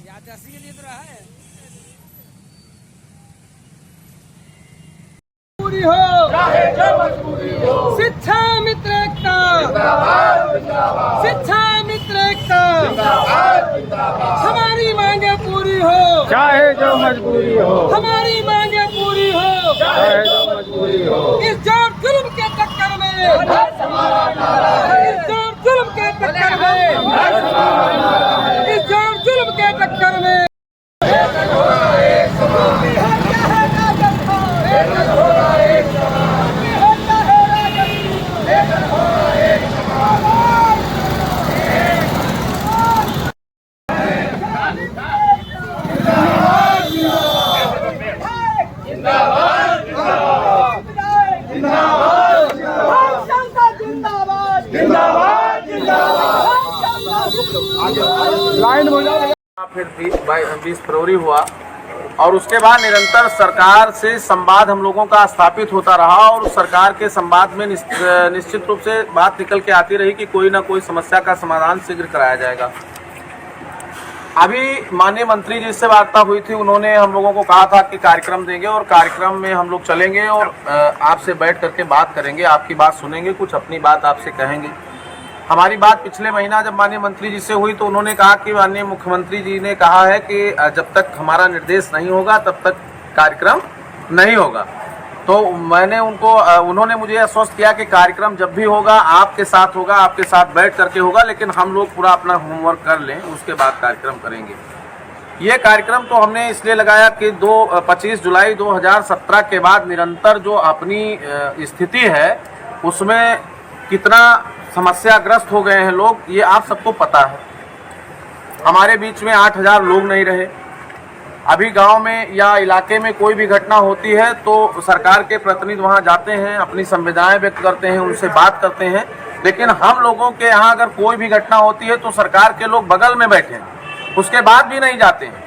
याददाश्ती के लिए तो रहा है। पूरी हो चाहे जो मजबूरी हो, शिक्षा मित्र एकता जिंदाबाद जिंदाबाद, शिक्षा मित्र एकता जिंदाबाद जिंदाबाद, हमारी मांगे पूरी हो चाहे जो मजबूरी हो, हमारी मांगे पूरी हो चाहे जो मजबूरी हो। इस जाम जुल्म के चक्कर में हमारा नारा है, इस जाम जुल्म के चक्कर में हमारा नारा है, इस जाम जुल्म के चक्कर में फिर 20 फरवरी हुआ और उसके बाद निरंतर सरकार से संवाद हम लोगों का स्थापित होता रहा और उस सरकार के संवाद में निश्चित रूप से बात निकल के आती रही कि कोई ना कोई समस्या का समाधान शीघ्र कराया जाएगा। अभी माननीय मंत्री जी से वार्ता हुई थी, उन्होंने हम लोगों को कहा था कि कार्यक्रम देंगे और कार्यक्रम में हम लोग चलेंगे और आपसे बैठ करके बात करेंगे, आपकी बात सुनेंगे, कुछ अपनी बात आपसे कहेंगे। हमारी बात पिछले महीना जब माननीय मंत्री जी से हुई तो उन्होंने कहा कि माननीय मुख्यमंत्री जी ने कहा है कि जब तक हमारा निर्देश नहीं होगा तब तक कार्यक्रम नहीं होगा। तो मैंने उन्होंने मुझे आश्वस्त किया कि कार्यक्रम जब भी होगा आपके साथ होगा, आपके साथ बैठ करके होगा, लेकिन हम लोग पूरा अपना होमवर्क कर लें, उसके बाद कार्यक्रम करेंगे। ये कार्यक्रम तो हमने इसलिए लगाया कि 25 जुलाई 2017 के बाद निरंतर जो अपनी स्थिति है उसमें कितना समस्याग्रस्त हो गए हैं लोग, ये आप सबको पता है। हमारे बीच में 8000 लोग नहीं रहे, अभी गांव में या इलाके में कोई भी घटना होती है तो सरकार के प्रतिनिधि वहां जाते हैं, अपनी संवेदनाएं व्यक्त करते हैं, उनसे बात करते हैं। लेकिन हम लोगों के यहाँ अगर कोई भी घटना होती है तो सरकार के लोग बगल में बैठे हैं, उसके बाद भी नहीं जाते हैं,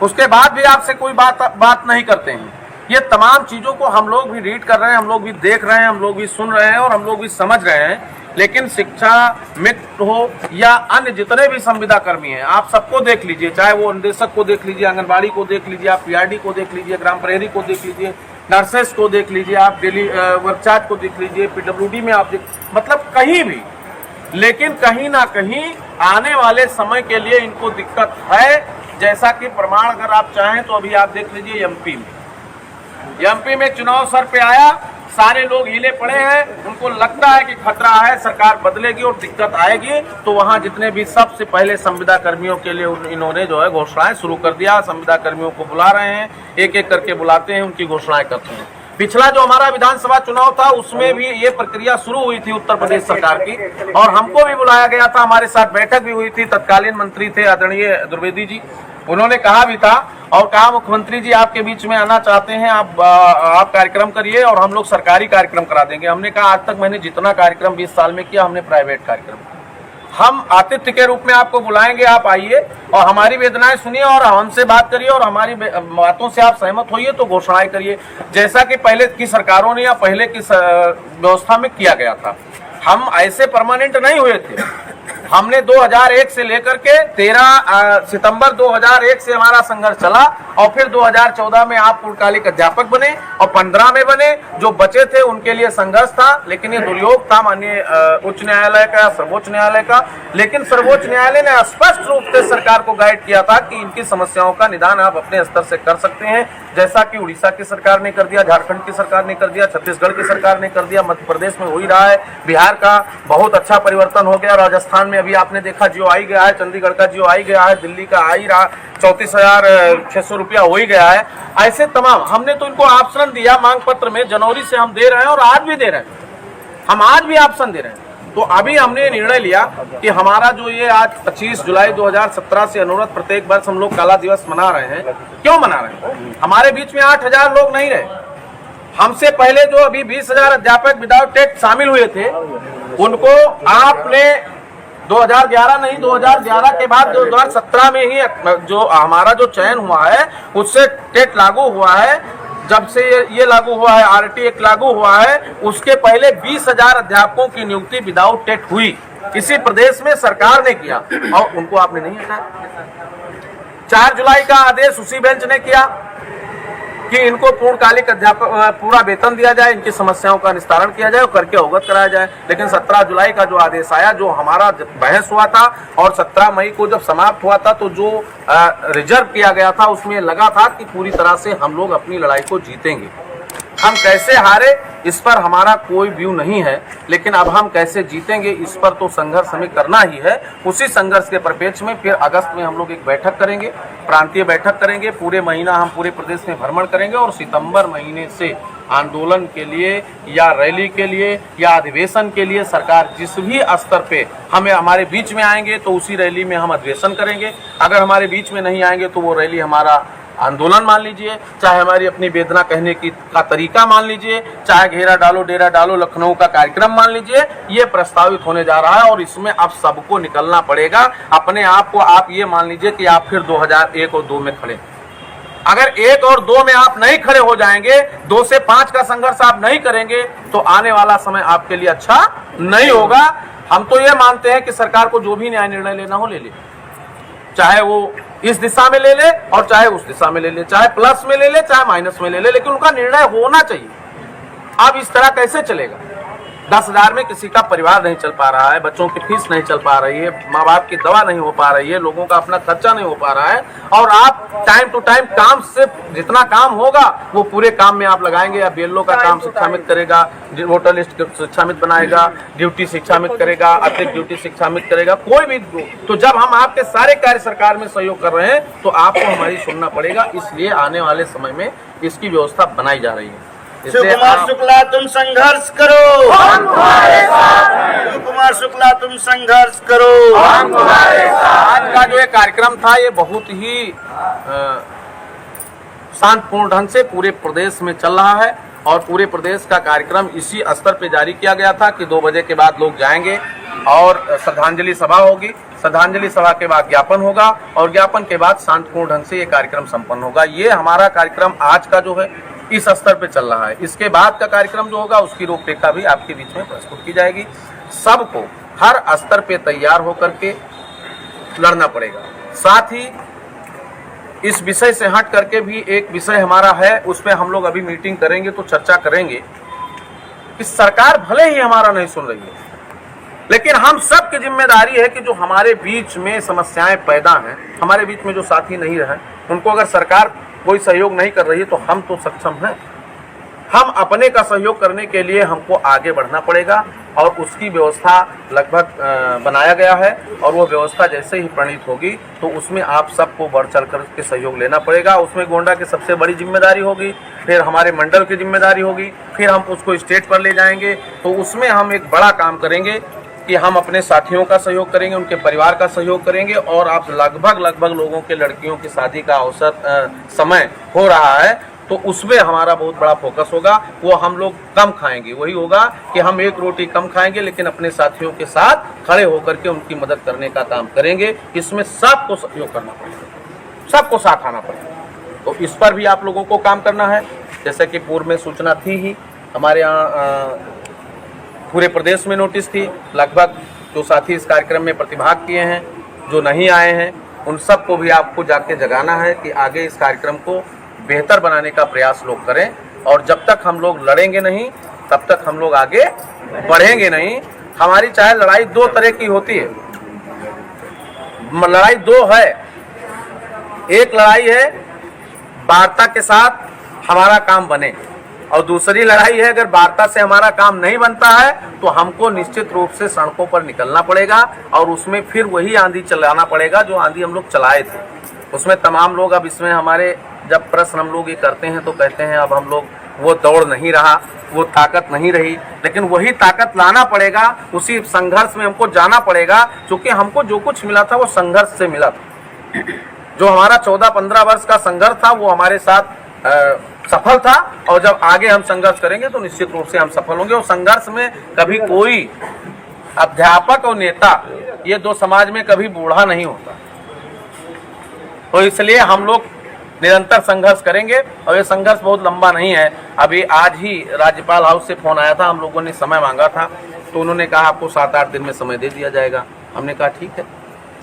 उसके बाद भी आपसे कोई बात नहीं करते हैं। ये तमाम चीज़ों को हम लोग भी रीड कर रहे हैं, हम लोग भी देख रहे हैं, हम लोग भी सुन रहे हैं और हम लोग भी समझ रहे हैं। लेकिन शिक्षा मित्र हो या अन्य जितने भी संविदा कर्मी हैं, आप सबको देख लीजिए, चाहे वो निदेशक को देख लीजिए, आंगनबाड़ी को देख लीजिए, आप पीआरडी को देख लीजिए, ग्राम प्रहरी को देख लीजिए, नर्सेस को देख लीजिए, आप डेली वर्क चार्ज को देख लीजिए, पीडब्ल्यूडी में आप मतलब कहीं भी। लेकिन कहीं ना कहीं आने वाले समय के लिए इनको दिक्कत है। जैसा कि प्रमाण अगर आप चाहें तो अभी आप देख लीजिए एमपी में चुनाव सर पे आया, सारे लोग हिले पड़े हैं, उनको लगता है कि खतरा है, सरकार बदलेगी और दिक्कत आएगी। तो वहां जितने भी सबसे पहले संविदा कर्मियों के लिए इन्होंने जो है घोषणाएं शुरू कर दिया। संविदा कर्मियों को बुला रहे हैं, एक एक करके बुलाते हैं, उनकी घोषणाएं करते हैं। पिछला जो हमारा विधानसभा चुनाव था उसमें भी ये प्रक्रिया शुरू हुई थी उत्तर प्रदेश सरकार की, और हमको भी बुलाया गया था, हमारे साथ बैठक भी हुई थी। तत्कालीन मंत्री थे आदरणीय द्विवेदी जी, उन्होंने कहा भी था और कहा मुख्यमंत्री जी आपके बीच में आना चाहते हैं, आप कार्यक्रम करिए और हम लोग सरकारी कार्यक्रम करा देंगे। हमने कहा आज तक मैंने जितना कार्यक्रम 20 साल में किया, हमने प्राइवेट कार्यक्रम, हम आतिथ्य के रूप में आपको बुलाएंगे, आप आइए और हमारी वेदनाएं सुनिए और हमसे बात करिए और हमारी बातों से आप सहमत होइए तो घोषणाएं करिए, जैसा कि पहले की सरकारों ने या पहले की व्यवस्था में किया गया था। हम ऐसे परमानेंट नहीं हुए थे। हमने 2001 से लेकर के 13 सितंबर 2001 से हमारा संघर्ष चला और फिर 2014 में आप पूर्णकालिक अध्यापक बने और 15 में बने। जो बचे थे उनके लिए संघर्ष था, लेकिन ये दुर्योग था माननीय उच्च न्यायालय का, सर्वोच्च न्यायालय का। लेकिन सर्वोच्च न्यायालय ने स्पष्ट रूप से सरकार को गाइड किया था कि इनकी समस्याओं का निदान आप अपने स्तर से कर सकते हैं, जैसा कि उड़ीसा की सरकार ने कर दिया, झारखंड की सरकार ने कर दिया, छत्तीसगढ़ की सरकार ने कर दिया, मध्य प्रदेश में हो ही रहा है, बिहार का बहुत अच्छा परिवर्तन हो गया, राजस्थान में अभी आपने देखा जियो आ ही गया है, चंडीगढ़ का जियो आ ही गया है, दिल्ली का आ ही रहा, 34,600 रुपया हो ही गया है। ऐसे तमाम हमने तो इनको ऑप्शन दिया मांग पत्र में, जनवरी से हम दे रहे हैं और आज भी दे रहे हैं, हम आज भी ऑप्शन दे रहे हैं। तो अभी हमने निर्णय लिया कि हमारा जो ये आज 25 जुलाई 2017 से अनुरोध प्रत्येक वर्ष हम लोग काला दिवस मना रहे हैं। क्यों मना रहे हैं? हमारे बीच में 8,000 लोग नहीं रहे। हमसे पहले जो अभी 20,000 अध्यापक विदाउट टेट शामिल हुए थे, उनको आपने 2011 नहीं, 2011 के बाद 2017 में ही जो हमारा जो चयन हुआ है उससे टेट लागू हुआ है। जब से ये लागू हुआ है, आरटी एक्ट लागू हुआ है, उसके पहले 20,000 अध्यापकों की नियुक्ति विदाउट टेट हुई, इसी प्रदेश में सरकार ने किया और उनको आपने नहीं हटाया। 4 जुलाई का आदेश उसी बेंच ने किया कि इनको पूर्णकालिक अध्यापक पूरा वेतन दिया जाए, इनकी समस्याओं का निस्तारण किया जाए और करके अवगत कराया जाए। लेकिन 17 जुलाई का जो आदेश आया, जो हमारा बहस हुआ था और 17 मई को जब समाप्त हुआ था, तो जो रिजर्व किया गया था उसमें लगा था कि पूरी तरह से हम लोग अपनी लड़ाई को जीतेंगे। हम कैसे हारे इस पर हमारा कोई व्यू नहीं है, लेकिन अब हम कैसे जीतेंगे इस पर तो संघर्ष हमें करना ही है। उसी संघर्ष के परिप्रेक्ष्य में फिर अगस्त में हम लोग एक बैठक करेंगे, प्रांतीय बैठक करेंगे, पूरे महीना हम पूरे प्रदेश में भ्रमण करेंगे और सितंबर महीने से आंदोलन के लिए या रैली के लिए या अधिवेशन के लिए सरकार जिस भी स्तर पे हमें हमारे बीच में आएंगे तो उसी रैली में हम अधिवेशन करेंगे। अगर हमारे बीच में नहीं आएंगे तो वो रैली हमारा आंदोलन मान लीजिए, चाहे हमारी अपनी वेदना कहने की का तरीका मान लीजिए, चाहे घेरा डालो डेरा डालो लखनऊ का कार्यक्रम मान लीजिए, ये प्रस्तावित होने जा रहा है और इसमें अब सबको निकलना पड़ेगा। अपने आप को आप ये मान लीजिए कि आप फिर 2001 और 2 में खड़े। अगर 1 और 2 में आप नहीं खड़े हो जाएंगे, 2 से 5 का संघर्ष आप नहीं करेंगे तो आने वाला समय आपके लिए अच्छा नहीं होगा। हम तो ये मानते हैं कि सरकार को जो भी न्याय निर्णय लेना हो ले ले, चाहे वो इस दिशा में ले ले और चाहे उस दिशा में ले ले, चाहे प्लस में ले ले चाहे माइनस में ले ले, लेकिन उनका निर्णय होना चाहिए। अब इस तरह कैसे चलेगा? 10,000 में किसी का परिवार नहीं चल पा रहा है, बच्चों की फीस नहीं चल पा रही है, माँ बाप की दवा नहीं हो पा रही है, लोगों का अपना खर्चा नहीं हो पा रहा है, और आप टाइम टू टाइम काम से जितना काम होगा वो पूरे काम में आप लगाएंगे। या बीएलओ का काम शिक्षामित करेगा, वोटर लिस्ट शिक्षामित बनाएगा, ड्यूटी शिक्षामित करेगा, अतिरिक्त ड्यूटी शिक्षामित करेगा, कोई भी। तो जब हम आपके सारे कार्य सरकार में सहयोग कर रहे हैं तो आपको हमारी सुनना पड़ेगा, इसलिए आने वाले समय में इसकी व्यवस्था बनाई जा रही है। शिवकुमार शुक्ला तुम संघर्ष करो, हम तुम्हारे साथ हैं। शिवकुमार शुक्ला तुम संघर्ष करो, हम तुम्हारे साथ। आज का जो ये कार्यक्रम था ये बहुत ही शांतिपूर्ण ढंग से पूरे प्रदेश में चल रहा है और पूरे प्रदेश का कार्यक्रम इसी स्तर पे जारी किया गया था कि 2 बजे के बाद लोग जाएंगे और श्रद्धांजलि सभा होगी। श्रद्धांजलि सभा के बाद ज्ञापन होगा और ज्ञापन के बाद शांतिपूर्ण ढंग से ये कार्यक्रम संपन्न होगा। ये हमारा कार्यक्रम आज का जो है इस स्तर पे चल रहा है। इसके बाद का कार्यक्रम जो होगा उसकी रूपरेखा भी आपके बीच में प्रस्तुत की जाएगी। सबको हर स्तर पे तैयार होकर के लड़ना पड़ेगा। साथ ही इस विषय से हट करके भी एक विषय हमारा है, उस पर हम लोग अभी मीटिंग करेंगे तो चर्चा करेंगे कि सरकार भले ही हमारा नहीं सुन रही है, लेकिन हम सब की जिम्मेदारी है कि जो हमारे बीच में समस्याएं पैदा हैं, हमारे बीच में जो साथी नहीं रहे, उनको अगर सरकार कोई सहयोग नहीं कर रही है तो हम तो सक्षम हैं। हम अपने का सहयोग करने के लिए हमको आगे बढ़ना पड़ेगा और उसकी व्यवस्था लगभग बनाया गया है और वो व्यवस्था जैसे ही प्रणीत होगी तो उसमें आप सबको बढ़ चढ़ कर के सहयोग लेना पड़ेगा। उसमें गोंडा की सबसे बड़ी जिम्मेदारी होगी, फिर हमारे मंडल की जिम्मेदारी होगी, फिर हम उसको स्टेट पर ले जाएंगे। तो उसमें हम एक बड़ा काम करेंगे कि हम अपने साथियों का सहयोग करेंगे, उनके परिवार का सहयोग करेंगे और आप लगभग लोगों के लड़कियों की शादी का अवसर समय हो रहा है तो उसमें हमारा बहुत बड़ा फोकस होगा। वो हम लोग कम खाएंगे, वही होगा कि हम एक रोटी कम खाएंगे लेकिन अपने साथियों के साथ खड़े होकर के उनकी मदद करने का काम करेंगे। इसमें सबको सहयोग करना पड़ेगा, सबको साथ आना पड़ेगा। तो इस पर भी आप लोगों को काम करना है। जैसे कि पूर्व में सूचना थी ही, हमारे यहाँ पूरे प्रदेश में नोटिस थी। लगभग जो साथी इस कार्यक्रम में प्रतिभाग किए हैं, जो नहीं आए हैं, उन सबको भी आपको जाके जगाना है कि आगे इस कार्यक्रम को बेहतर बनाने का प्रयास लोग करें। और जब तक हम लोग लड़ेंगे नहीं तब तक हम लोग आगे बढ़ेंगे नहीं। हमारी चाहे लड़ाई 2 तरह की होती है, लड़ाई 2 है। एक लड़ाई है वार्ता के साथ हमारा काम बने और दूसरी लड़ाई है अगर वार्ता से हमारा काम नहीं बनता है तो हमको निश्चित रूप से सड़कों पर निकलना पड़ेगा और उसमें फिर वही आंधी चलाना पड़ेगा जो आंधी हम लोग चलाए थे। उसमें तमाम लोग, अब इसमें हमारे जब प्रश्न हम लोग ये करते हैं तो कहते हैं अब हम लोग वो दौड़ नहीं रहा, वो ताकत नहीं रही, लेकिन वही ताकत लाना पड़ेगा। उसी संघर्ष में हमको जाना पड़ेगा क्योंकि हमको जो कुछ मिला था वो संघर्ष से मिला था। जो हमारा 14-15 वर्ष का संघर्ष था वो हमारे साथ सफल था और जब आगे हम संघर्ष करेंगे तो निश्चित रूप से हम सफल होंगे। और संघर्ष में कभी कोई अध्यापक और नेता, ये 2 समाज में कभी बूढ़ा नहीं होता। तो इसलिए हम लोग निरंतर संघर्ष करेंगे और ये संघर्ष बहुत लंबा नहीं है। अभी आज ही राज्यपाल हाउस से फोन आया था, हम लोगों ने समय मांगा था तो उन्होंने कहा आपको 7-8 दिन में समय दे दिया जाएगा। हमने कहा ठीक है,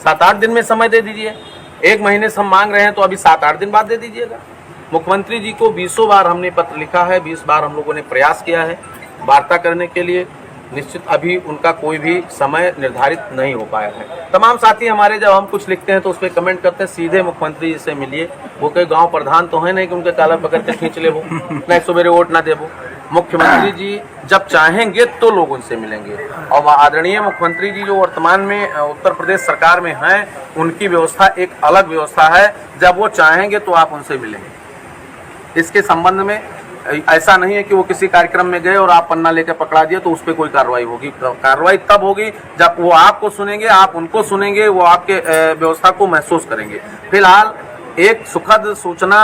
7-8 दिन में समय दे दीजिए। 1 महीने से हम मांग रहे हैं तो अभी 7-8 दिन बाद दे दीजिएगा। मुख्यमंत्री जी को 20 बार हमने पत्र लिखा है, 20 बार हम लोगों ने प्रयास किया है वार्ता करने के लिए। निश्चित अभी उनका कोई भी समय निर्धारित नहीं हो पाया है। तमाम साथी हमारे जब हम कुछ लिखते हैं तो उस पर कमेंट करते हैं सीधे मुख्यमंत्री जी से मिलिए। वो कोई गांव प्रधान तो है नहीं कि उनके कॉलर पकड़ के खींच ले वो, नहीं सवेरे वोट ना दे वो। मुख्यमंत्री जी जब चाहेंगे तो लोग उनसे मिलेंगे और आदरणीय मुख्यमंत्री जी जो वर्तमान में उत्तर प्रदेश सरकार में हैं, उनकी व्यवस्था एक अलग व्यवस्था है। जब वो चाहेंगे तो आप उनसे मिलेंगे। इसके संबंध में ऐसा नहीं है कि वो किसी कार्यक्रम में गए और आप पन्ना लेकर पकड़ा दिया तो उस पर कोई कार्रवाई होगी। कार्रवाई तब होगी जब वो आपको सुनेंगे, आप उनको सुनेंगे, वो आपके व्यवस्था को महसूस करेंगे। फिलहाल एक सुखद सूचना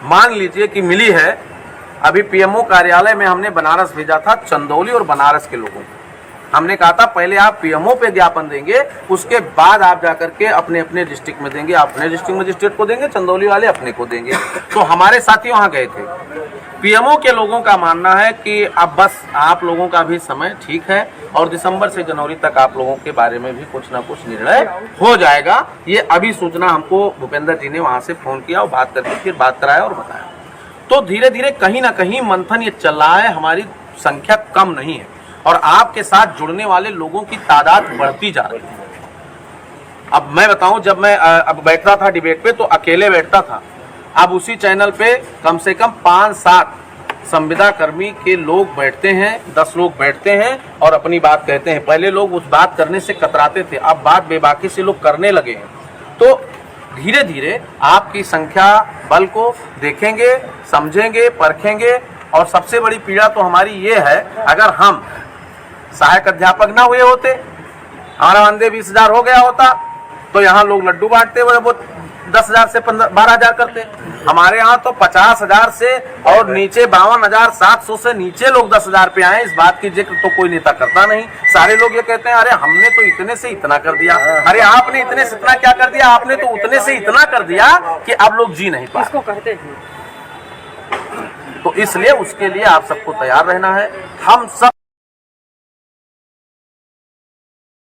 मान लीजिए कि मिली है। अभी पीएमओ कार्यालय में हमने बनारस भेजा था, चंदौली और बनारस के लोगों को हमने कहा था पहले आप पीएमओ पे ज्ञापन देंगे, उसके बाद आप जाकर के अपने अपने डिस्ट्रिक्ट में देंगे। अपने डिस्ट्रिक्ट मजिस्ट्रेट को देंगे, चंदौली वाले अपने को देंगे। तो हमारे साथी वहाँ गए थे। पीएमओ के लोगों का मानना है कि अब बस आप लोगों का भी समय ठीक है और दिसंबर से जनवरी तक आप लोगों के बारे में भी कुछ ना कुछ निर्णय हो जाएगा। ये अभी सूचना हमको भूपेंद्र जी ने वहाँ से फोन किया और बात करके फिर बात कराया और बताया। तो धीरे धीरे कहीं ना कहीं मंथन ये चल रहा है, हमारी संख्या कम नहीं है और आपके साथ जुड़ने वाले लोगों की तादाद बढ़ती जा रही है। अब मैं बताऊं, जब मैं अब बैठता था डिबेट पे तो अकेले बैठता था, अब उसी चैनल पे कम से कम 5-7 संविदा कर्मी के लोग बैठते हैं, 10 लोग बैठते हैं और अपनी बात कहते हैं। पहले लोग उस बात करने से कतराते थे, अब बात बेबाकी से लोग करने लगे हैं। तो धीरे धीरे आपकी संख्या बल को देखेंगे, समझेंगे, परखेंगे। और सबसे बड़ी पीड़ा तो हमारी ये है, अगर हम सहायक अध्यापक ना हुए होते, हमारा मानदेय 20,000 हो गया होता तो यहाँ लोग लड्डू बांटते हुए वो 10,000 से 12,000 करते। हमारे यहाँ तो 50,000 से और नीचे 52,700 से नीचे लोग 10,000 पे आए। इस बात की जिक्र तो कोई नेता करता नहीं। सारे लोग ये कहते हैं अरे हमने तो इतने से इतना कर दिया, अरे आपने इतने से इतना क्या कर दिया, आपने तो उतने से इतना कर दिया कि अब लोग जी नहीं पा। इसको कहते हैं। तो इसलिए उसके लिए आप सबको तैयार रहना है। हम सब